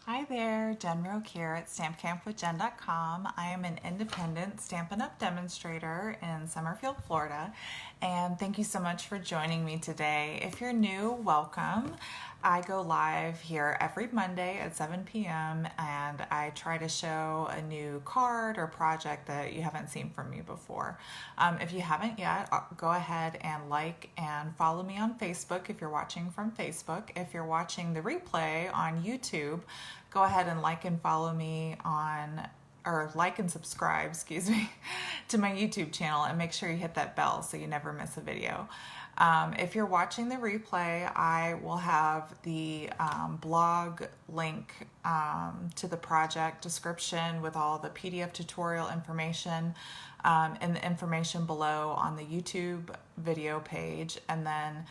Hi there, Jen Roque here at StampCampWithJen.com. I am an independent Stampin' Up! Demonstrator in Summerfield, Florida, and thank you so much for joining me today. If you're new, welcome. I go live here every Monday at 7 p.m. and I try to show a new card or project that you haven't seen from me before. If you haven't yet, go ahead and like and follow me on Facebook if you're watching from Facebook. If you're watching the replay on YouTube, go ahead and like and follow me on, or like and subscribe, excuse me, to my YouTube channel, and make sure you hit that bell so you never miss a video. If you're watching the replay, I will have the blog link to the project description with all the PDF tutorial information and the information below on the YouTube video page. And then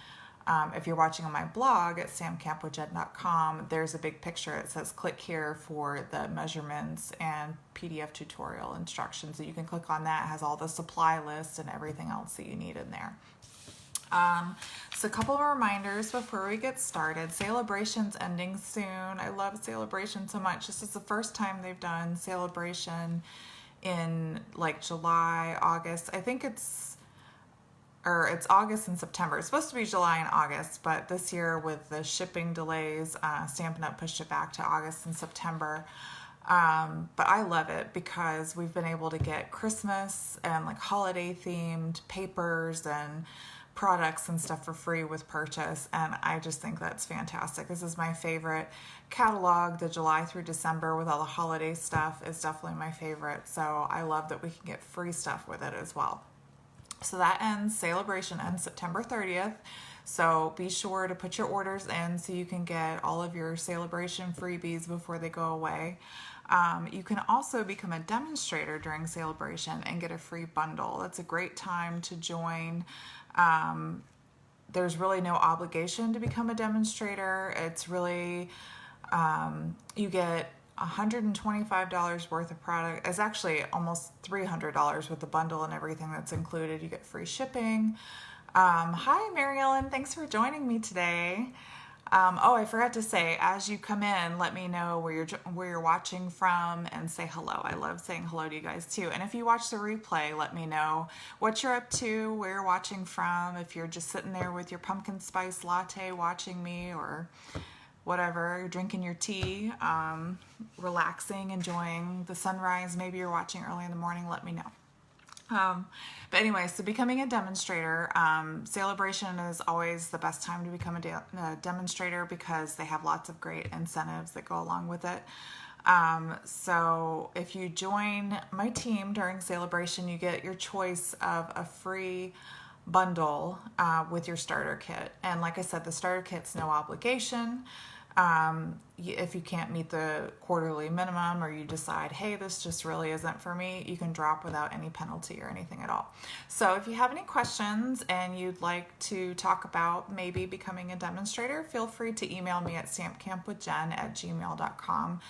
if you're watching on my blog at StampCampWithJen.com, there's a big picture that says click here for the measurements and PDF tutorial instructions. So you can click on that. It has all the supply list and everything else that you need in there. So a couple of reminders before we get started. Sale-A-Bration's ending soon. I love Sale-A-Bration so much. This is the first time they've done Sale-A-Bration in like July, August. I think it's August and September. It's supposed to be July and August, but this year with the shipping delays, Stampin' Up! Pushed it back to August and September. But I love it because we've been able to get Christmas and like holiday themed papers and products and stuff for free with purchase, and I just think that's fantastic. This is my favorite catalog. The July through December with all the holiday stuff is definitely my favorite, so I love that we can get free stuff with it as well. So that ends, Sale-A-Bration ends September 30th, so be sure to put your orders in so you can get all of your Sale-A-Bration freebies before they go away. You can also become a demonstrator during Sale-A-Bration and get a free bundle. That's a great time to join. There's really no obligation to become a demonstrator. It's really, you get $125 worth of product. It's actually almost $300 with the bundle and everything that's included. You get free shipping. Hi, Mary Ellen. Thanks for joining me today. Oh, I forgot to say, as you come in, let me know where you're watching from and say hello. I love saying hello to you guys too. And if you watch the replay, let me know what you're up to, where you're watching from. If you're just sitting there with your pumpkin spice latte watching me, or whatever, you're drinking your tea, relaxing, enjoying the sunrise. Maybe you're watching early in the morning. Let me know. But anyway, so becoming a demonstrator, Sale-A-Bration is always the best time to become a demonstrator because they have lots of great incentives that go along with it. So if you join my team during Sale-A-Bration, you get your choice of a free bundle with your starter kit. And like I said, the starter kit's no obligation. If you can't meet the quarterly minimum, or you decide, hey, this just really isn't for me, you can drop without any penalty or anything at all. So if you have any questions and you'd like to talk about maybe becoming a demonstrator, feel free to email me at stampcampwithjen@gmail.com.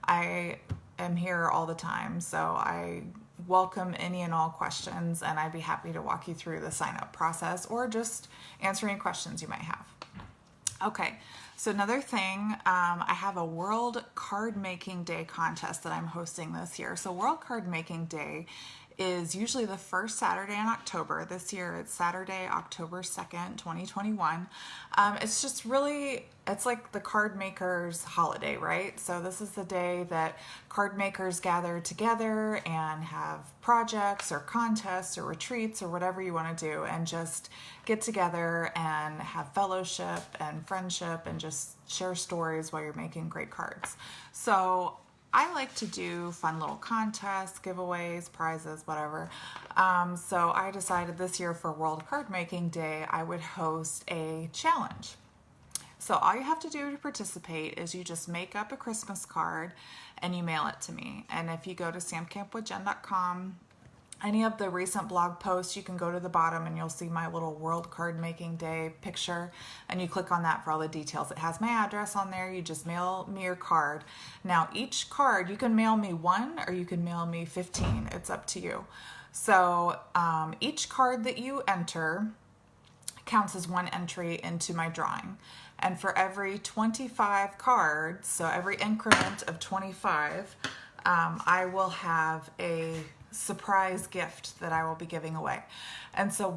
I am here all the time, so I welcome any and all questions, and I'd be happy to walk you through the sign-up process or just answer any questions you might have. Okay, so another thing, I have a World Card Making Day contest that I'm hosting this year. So World Card Making Day is usually the first Saturday in October. This year it's Saturday, October 2nd, 2021. It's just really, it's like the card makers holiday, right? So this is the day that card makers gather together and have projects or contests or retreats or whatever you want to do, and just get together and have fellowship and friendship and just share stories while you're making great cards. So I like to do fun little contests, giveaways, prizes, whatever. So I decided this year for World Card Making Day, I would host a challenge. So all you have to do to participate is you just make up a Christmas card and you mail it to me. And if you go to StampCampWithJen.com, any of the recent blog posts, you can go to the bottom and you'll see my little World Card Making Day picture, and you click on that for all the details. It has my address on there. You just mail me your card. Now each card, you can mail me 1 or you can mail me 15. It's up to you. So each card that you enter counts as one entry into my drawing. And for every 25 cards, so every increment of 25, I will have a surprise gift that I will be giving away. And so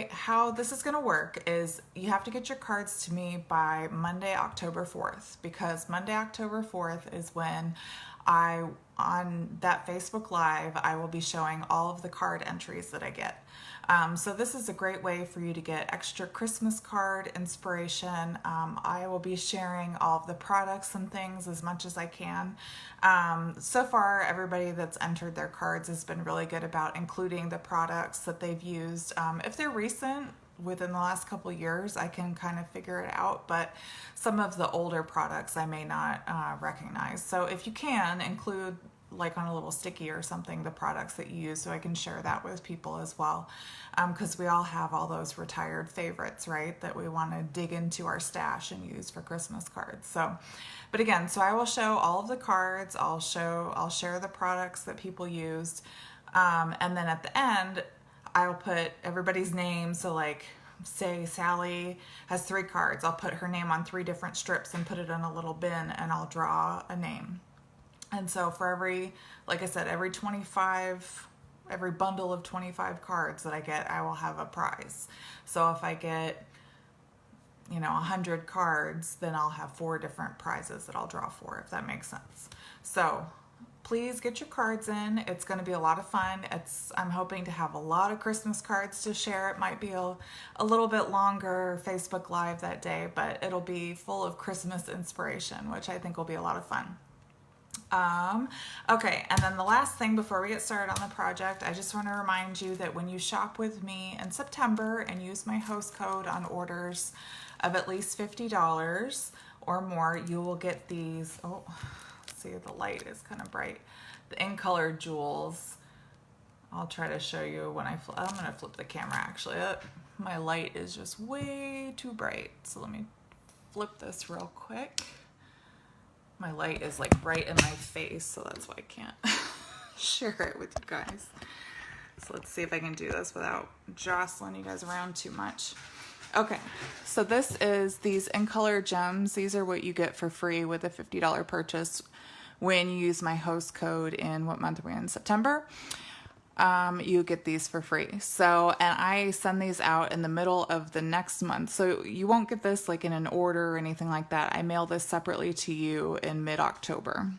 how this is going to work is you have to get your cards to me by Monday, October 4th, because Monday, October 4th is when on that Facebook Live, I will be showing all of the card entries that I get. So this is a great way for you to get extra Christmas card inspiration. I will be sharing all of the products and things as much as I can. So far, everybody that's entered their cards has been really good about including the products that they've used. If they're recent, within the last couple of years, I can kind of figure it out, but some of the older products I may not recognize. So if you can include, like on a little sticky or something, the products that you use, so I can share that with people as well, because we all have all those retired favorites, right, that we want to dig into our stash and use for Christmas cards. So, but again, so I will show all of the cards, I'll share the products that people used, and then at the end I'll put everybody's name. So like, say Sally has 3 cards, I'll put her name on 3 different strips and put it in a little bin, and I'll draw a name. And so for every, like I said, every bundle of 25 cards that I get, I will have a prize. So if I get, 100 cards, then I'll have 4 different prizes that I'll draw for, if that makes sense. So please get your cards in. It's going to be a lot of fun. I'm hoping to have a lot of Christmas cards to share. It might be a little bit longer Facebook Live that day, but it'll be full of Christmas inspiration, which I think will be a lot of fun. Okay, and then the last thing before we get started on the project, I just want to remind you that when you shop with me in September and use my host code on orders of at least $50 or more, you will get these, see, the light is kind of bright, the in color jewels. I'll try to show you when I'm going to flip the camera actually. My light is just way too bright, so let me flip this real quick. My light is like right in my face, so that's why I can't share it with you guys. So let's see if I can do this without jostling you guys around too much. Okay, so this is these in color gems. These are what you get for free with a $50 purchase when you use my host code in, what month are we in? September. You get these for free. So, and I send these out in the middle of the next month. So you won't get this like in an order or anything like that. I mail this separately to you in mid-October.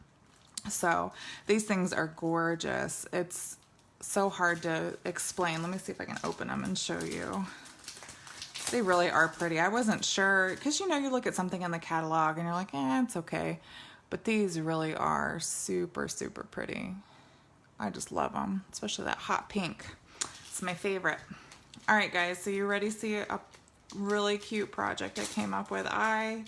So these things are gorgeous. It's so hard to explain. Let me see if I can open them and show you. They really are pretty. I wasn't sure, because you look at something in the catalog and you're like, it's okay. But these really are super, super pretty. I just love them, especially that hot pink. It's my favorite. All right, guys, so you ready to see a really cute project I came up with? I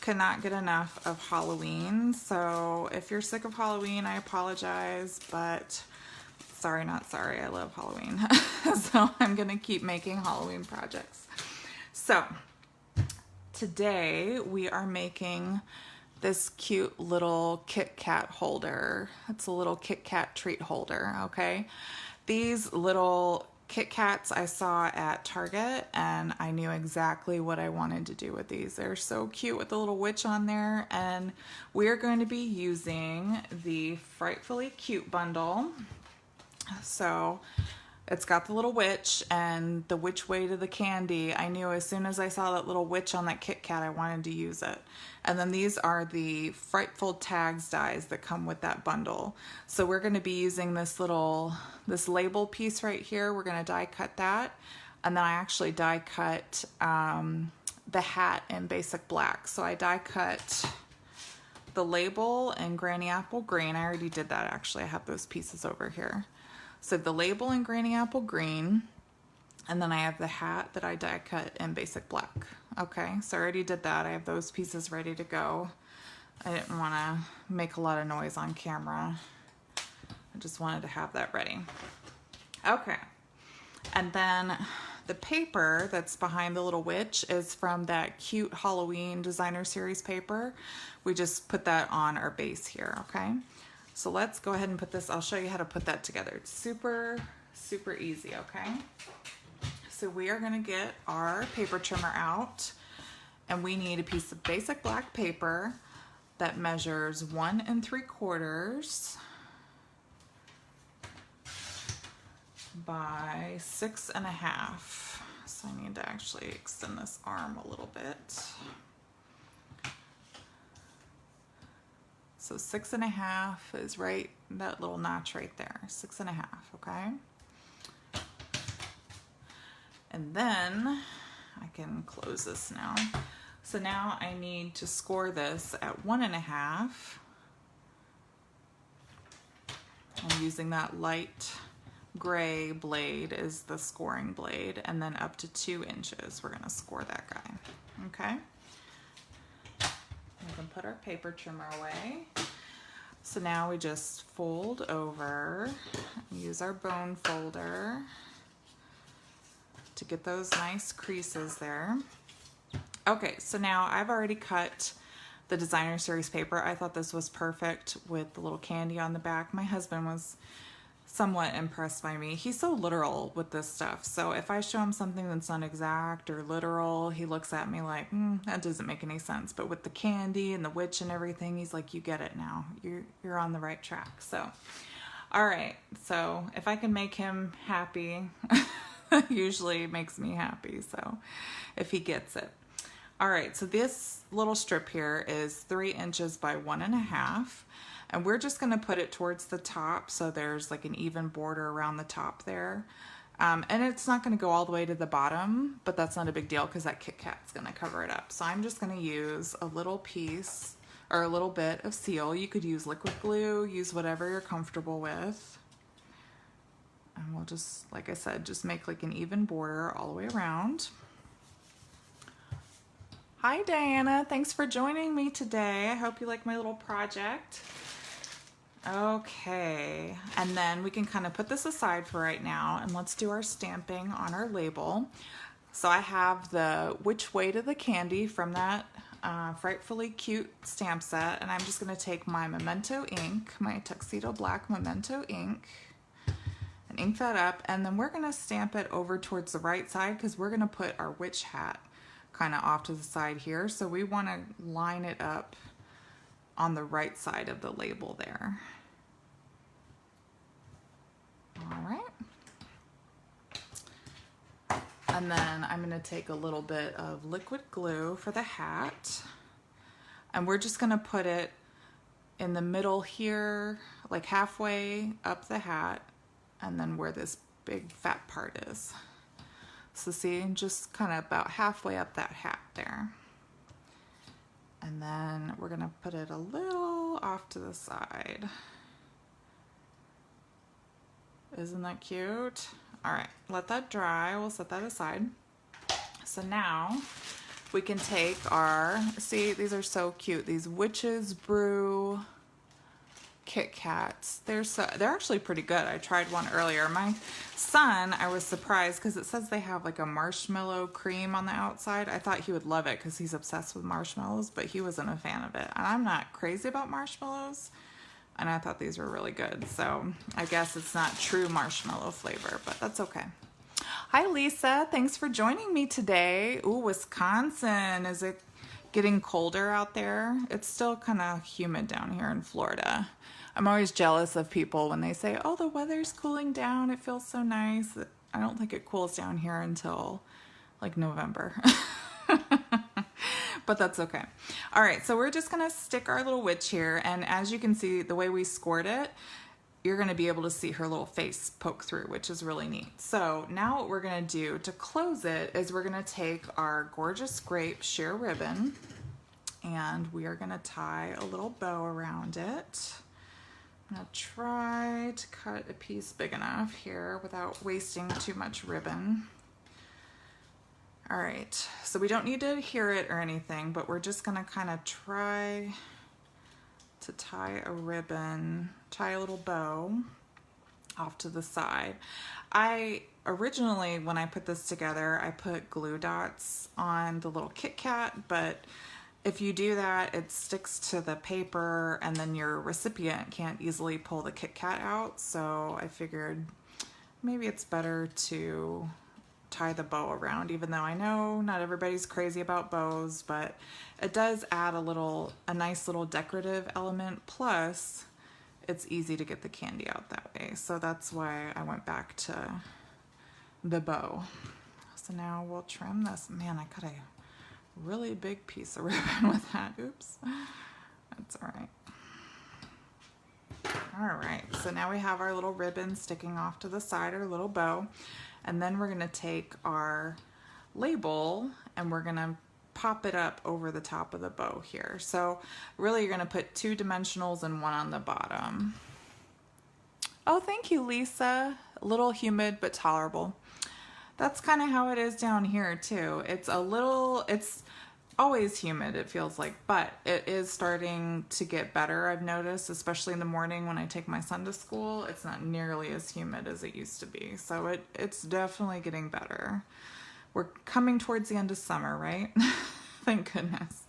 could not get enough of Halloween, so if you're sick of Halloween, I apologize, but sorry, not sorry. I love Halloween. So I'm gonna keep making Halloween projects. So today we are making this cute little Kit Kat holder. It's a little Kit Kat treat holder, okay? These little Kit Kats I saw at Target, and I knew exactly what I wanted to do with these. They're so cute with the little witch on there, and we're going to be using the Frightfully Cute Bundle. So it's got the little witch and the which way to the candy. I knew as soon as I saw that little witch on that Kit Kat, I wanted to use it. And then these are the Frightful Tags dies that come with that bundle. So we're going to be using this label piece right here. We're going to die cut that. And then I actually die cut the hat in basic black. So I die cut the label in Granny Apple Green. I already did that actually. I have those pieces over here. So the label in Granny Apple Green, and then I have the hat that I die cut in basic black. Okay, so I already did that. I have those pieces ready to go. I didn't want to make a lot of noise on camera. I just wanted to have that ready. Okay, and then the paper that's behind the little witch is from that cute Halloween designer series paper. We just put that on our base here, okay? So let's go ahead and put this, I'll show you how to put that together. It's super, super easy, okay? So we are gonna get our paper trimmer out, And we need a piece of basic black paper that measures 1 3/4 by 6.5. So I need to actually extend this arm a little bit. So 6.5 is right, that little notch right there, 6.5, okay? And then I can close this now. So now I need to score this at 1.5. I'm using that light gray blade is the scoring blade, and then up to 2 inches. We're gonna score that guy, okay? We can put our paper trimmer away. So now we just fold over, use our bone folder to get those nice creases there. Okay, so now I've already cut the designer series paper. I thought this was perfect with the little candy on the back. My husband was somewhat impressed by me. He's so literal with this stuff. So if I show him something that's not exact or literal, he looks at me like, that doesn't make any sense. But with the candy and the witch and everything, he's like, you get it now. You're on the right track. So, all right. So if I can make him happy, usually makes me happy. So if he gets it. All right. So this little strip here is 3 inches by 1.5. And we're just gonna put it towards the top so there's like an even border around the top there. And it's not gonna go all the way to the bottom, but that's not a big deal because that Kit Kat's gonna cover it up. So I'm just gonna use a little piece or a little bit of seal. You could use liquid glue, use whatever you're comfortable with. And we'll just, like I said, just make like an even border all the way around. Hi Diana, thanks for joining me today. I hope you like my little project. Okay, and then we can kind of put this aside for right now and let's do our stamping on our label. So I have the Which Way to the Candy from that Frightfully Cute stamp set, and I'm just going to take my Memento ink, my Tuxedo Black Memento ink, and ink that up, and then we're going to stamp it over towards the right side because we're going to put our witch hat kind of off to the side here. So we want to line it up on the right side of the label there. All right. And then I'm going to take a little bit of liquid glue for the hat. And we're just going to put it in the middle here, like halfway up the hat, and then where this big fat part is. So see, just kind of about halfway up that hat there. And then we're gonna put it a little off to the side. Isn't that cute? All right, let that dry. We'll set that aside. So now we can take our, see, these are so cute. These Witch's Brew Kit Kats. They're actually pretty good. I tried one earlier. My son, I was surprised because it says they have like a marshmallow cream on the outside. I thought he would love it because he's obsessed with marshmallows, but he wasn't a fan of it. And I'm not crazy about marshmallows, and I thought these were really good. So I guess it's not true marshmallow flavor, but that's okay. Hi Lisa, thanks for joining me today. Ooh, Wisconsin, is it getting colder out there? It's still kind of humid down here in Florida. I'm always jealous of people when they say, oh, the weather's cooling down, it feels so nice. I don't think it cools down here until like November. But that's okay. All right, so we're just gonna stick our little witch here, and as you can see, the way we scored it, you're gonna be able to see her little face poke through, which is really neat. So now what we're gonna do to close it is we're gonna take our gorgeous grape sheer ribbon, and we are gonna tie a little bow around it. I'm gonna try to cut a piece big enough here without wasting too much ribbon. All right, so we don't need to adhere it or anything, but we're just gonna kind of try to tie a ribbon, tie a little bow off to the side. I originally, when I put this together, I put glue dots on the little Kit Kat, but if you do that, it sticks to the paper and then your recipient can't easily pull the Kit Kat out. So I figured maybe it's better to tie the bow around, even though I know not everybody's crazy about bows, but it does add a nice little decorative element. Plus, it's easy to get the candy out that way. So that's why I went back to the bow. So now we'll trim this. Man, I got a really big piece of ribbon with that. Oops. That's all right. All right, so now we have our little ribbon sticking off to the side, our little bow, and then we're gonna take our label and we're gonna pop it up over the top of the bow here. So really you're gonna put 2 dimensionals and 1 on the bottom. Oh, thank you, Lisa. A little humid, but tolerable. That's kind of how it is down here too. It's always humid, it feels like, but it is starting to get better. I've noticed, especially in the morning when I take my son to school, it's not nearly as humid as it used to be. So it's definitely getting better. We're coming towards the end of summer, right? Thank goodness.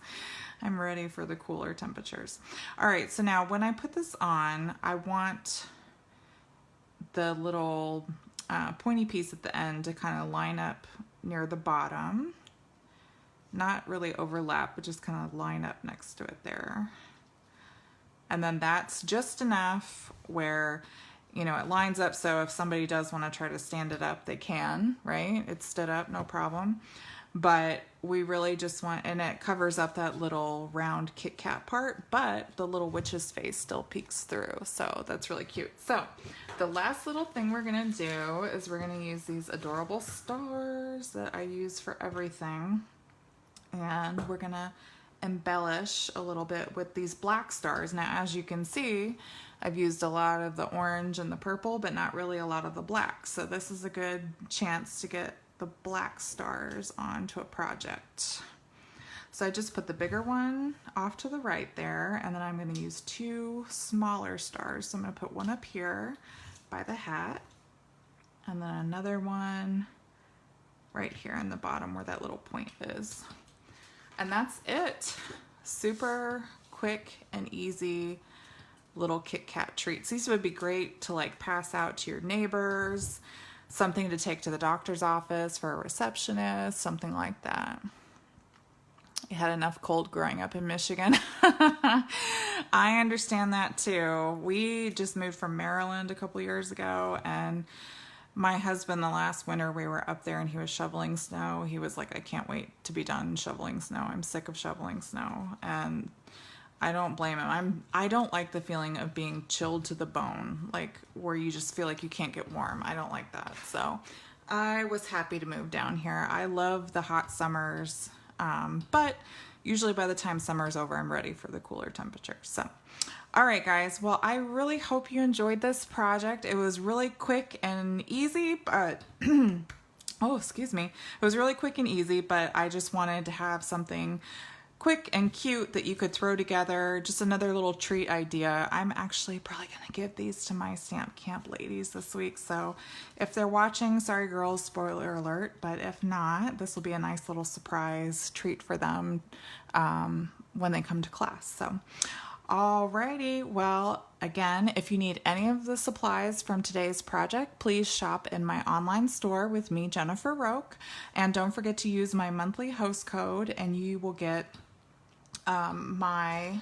I'm ready for the cooler temperatures. All right, so now when I put this on, I want the little pointy piece at the end to kind of line up near the bottom. Not really overlap, but just kind of line up next to it there. And then that's just enough where, you know, it lines up so if somebody does want to try to stand it up, they can, right? It's stood up, no problem. But we really just want, and it covers up that little round Kit Kat part, but the little witch's face still peeks through. So that's really cute. So the last little thing we're gonna do is we're gonna use these adorable stars that I use for everything. And we're gonna embellish a little bit with these black stars. Now, as you can see, I've used a lot of the orange and the purple, but not really a lot of the black. So this is a good chance to get the black stars onto a project. So I just put the bigger one off to the right there, and then I'm gonna use 2 smaller stars. So I'm gonna put one up here by the hat, and then another one right here in the bottom where that little point is. And that's it. Super quick and easy little Kit Kat treats. These would be great to like pass out to your neighbors, something to take to the doctor's office for a receptionist, something like that. You had enough cold growing up in Michigan. I understand that too. We just moved from Maryland a couple years ago, and my husband, the last winter we were up there and he was shoveling snow, he was like, I can't wait to be done shoveling snow. I'm sick of shoveling snow. And I don't blame him. I don't like the feeling of being chilled to the bone, like where you just feel like you can't get warm. I don't like that. So I was happy to move down here. I love the hot summers, but usually by the time summer's over, I'm ready for the cooler temperatures. So all right, guys. Well, I really hope you enjoyed this project. It was really quick and easy, but oh, excuse me. It was really quick and easy, but I just wanted to have something quick and cute that you could throw together. Just another little treat idea. I'm actually probably going to give these to my Stamp Camp ladies this week. So if they're watching, sorry girls, spoiler alert, but if not, this will be a nice little surprise treat for them when they come to class. So alrighty, well, again, if you need any of the supplies from today's project, please shop in my online store with me, Jennifer Roque, and don't forget to use my monthly host code and you will get my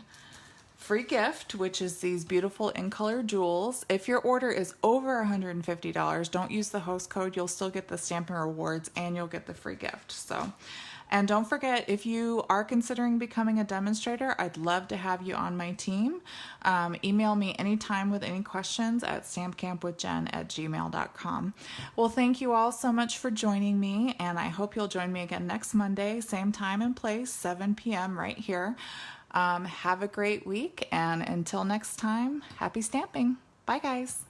free gift, which is these beautiful in color jewels. If your order is over $150, don't use the host code. You'll still get the Stampin' Rewards and you'll get the free gift. So, and don't forget, if you are considering becoming a demonstrator, I'd love to have you on my team. Email me anytime with any questions at stampcampwithjen@gmail.com. Well, thank you all so much for joining me, and I hope you'll join me again next Monday, same time and place, 7 p.m. right here. Have a great week, and until next time, happy stamping. Bye, guys.